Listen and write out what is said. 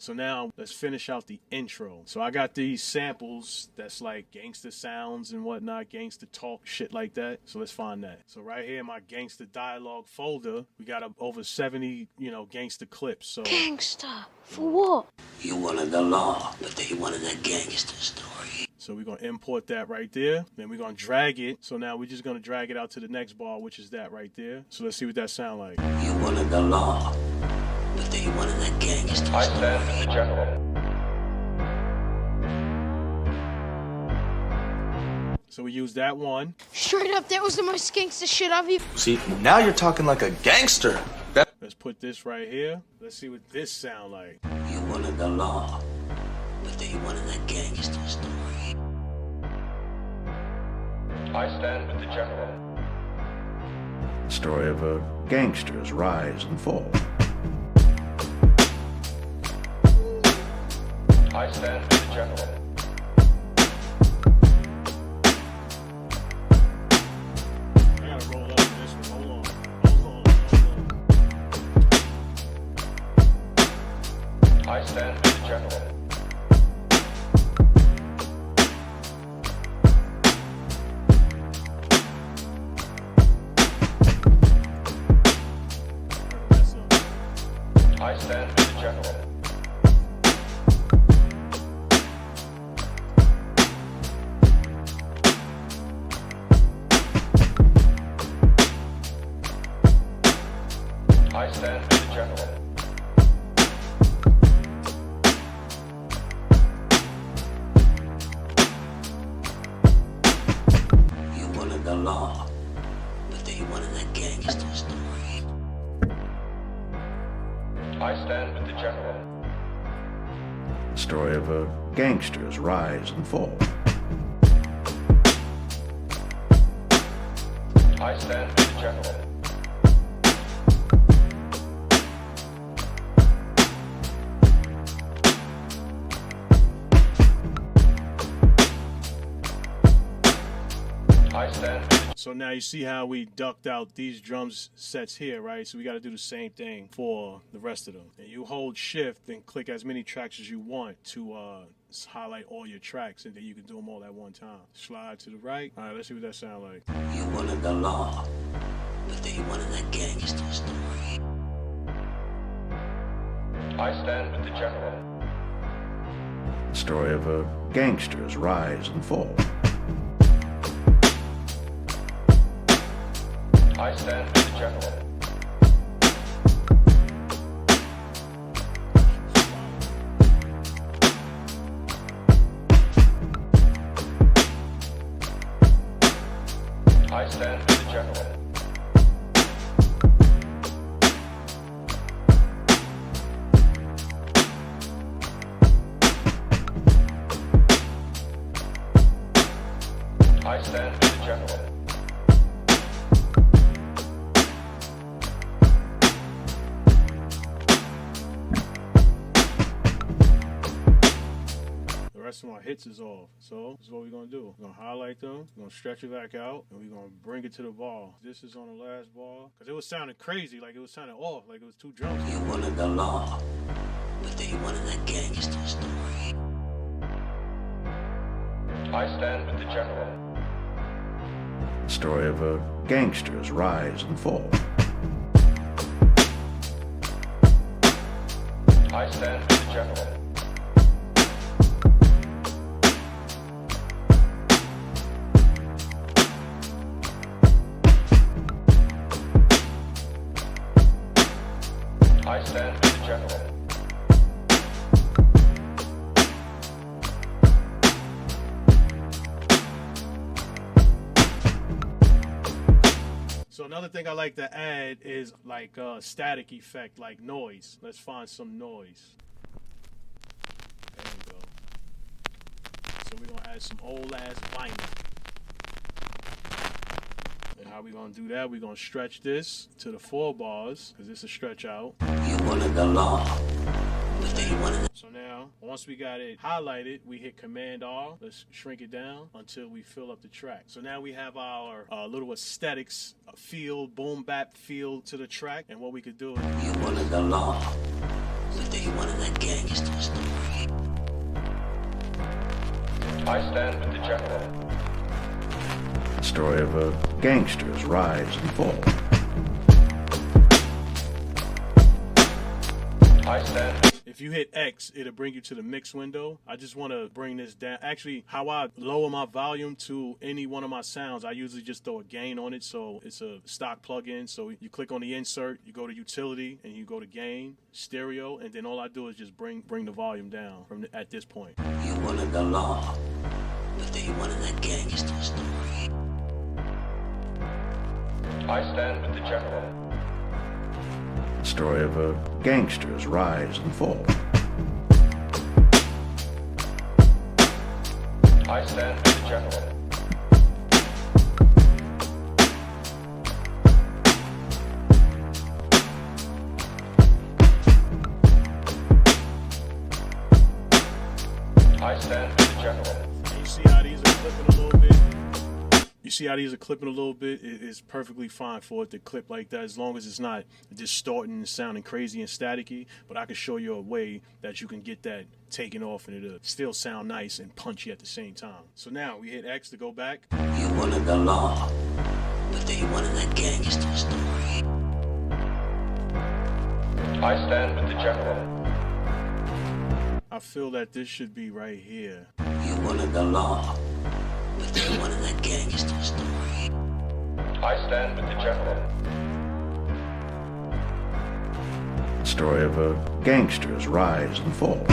So now let's finish out the intro. So I got these samples that's like gangster sounds and whatnot, gangster talk, shit like that. So let's find that. So right here in my gangster dialogue folder, we got over 70, gangster clips. So gangster? For what? You wanted the law, but they wanted a gangster story. So we're going to import that right there. Then we're going to drag it. So now we're just going to drag it out to the next bar, which is that right there. So let's see what that sound like. You wanted the law, but they wanted a gangster story. I stand with the general. So we use that one. Straight up, that was the most gangster shit I've ever... See, now you're talking like a gangster. Let's put this right here. Let's see what this sound like. You wanted the law, but they wanted a gangster story. I stand with the general. Story of a gangster's rise and fall. I stand with the general. I gotta roll up with this one. Hold on. I stand with the general. I stand with the general. I stand with the general. You wanted the law, but they wanted a gangster story. I stand with the general. Story of a gangster's rise and fall. I stand with the general. I stand with the So now you see how we ducked out these drums sets here, right? So we got to do the same thing for the rest of them. And you hold shift and click as many tracks as you want to highlight all your tracks, and then you can do them all at one time. Slide to the right. All right, let's see what that sound like. You wanted the law, but they wanted a gangster story. I stand with the general. Story of a gangster's rise and fall. I stand with the general. I stand with the general. I stand with the general. The rest of my hits is off. So this is what we're going to do. We're going to highlight them. We're going to stretch it back out. And we're going to bring it to the bar. This is on the last bar. Because it was sounding crazy. Like it was sounding off. Like it was two drums. You wanted the law, but they wanted a gangster story. I stand with the general. Story of a gangster's rise and fall. I stand with the general. I stand with the general. So another thing I like to add is like a static effect, like noise. Let's find some noise. There we go. So we're going to add some old ass vinyl. And how we going to do that? We're going to stretch this to the 4 bars, because this is stretch out. You wanted the law, but they wanted a... So now, once we got it highlighted, we hit Command R. Let's shrink it down until we fill up the track. So now we have our little aesthetics feel, boom bap feel to the track. And what we could do is... You wanted the law, but they wanted a gangster story. I stand with the general. The story of a gangster's rise and fall. I stand. If you hit X, it'll bring you to the mix window. I just want to bring this down. Actually, how I lower my volume to any one of my sounds, I usually just throw a gain on it. So it's a stock plugin. So you click on the insert, you go to utility, and you go to gain, stereo, and then all I do is just bring the volume down at this point. You wanted the law, but they wanted a gangster story. I stand with the general. The story of a gangster's rise and fall. I stand with the general. I stand with the general. You see how these are clipping a little bit? You see how these are clipping a little bit? It's perfectly fine for it to clip like that as long as it's not distorting and sounding crazy and staticky. But I can show you a way that you can get that taken off and it'll still sound nice and punchy at the same time. So now we hit X to go back. You wanted the law, but they wanted a gangster story. I stand with the general. I feel that this should be right here. You wanted the law, but they wanted a gangster story. I stand with the general. The story of a gangster's rise and fall.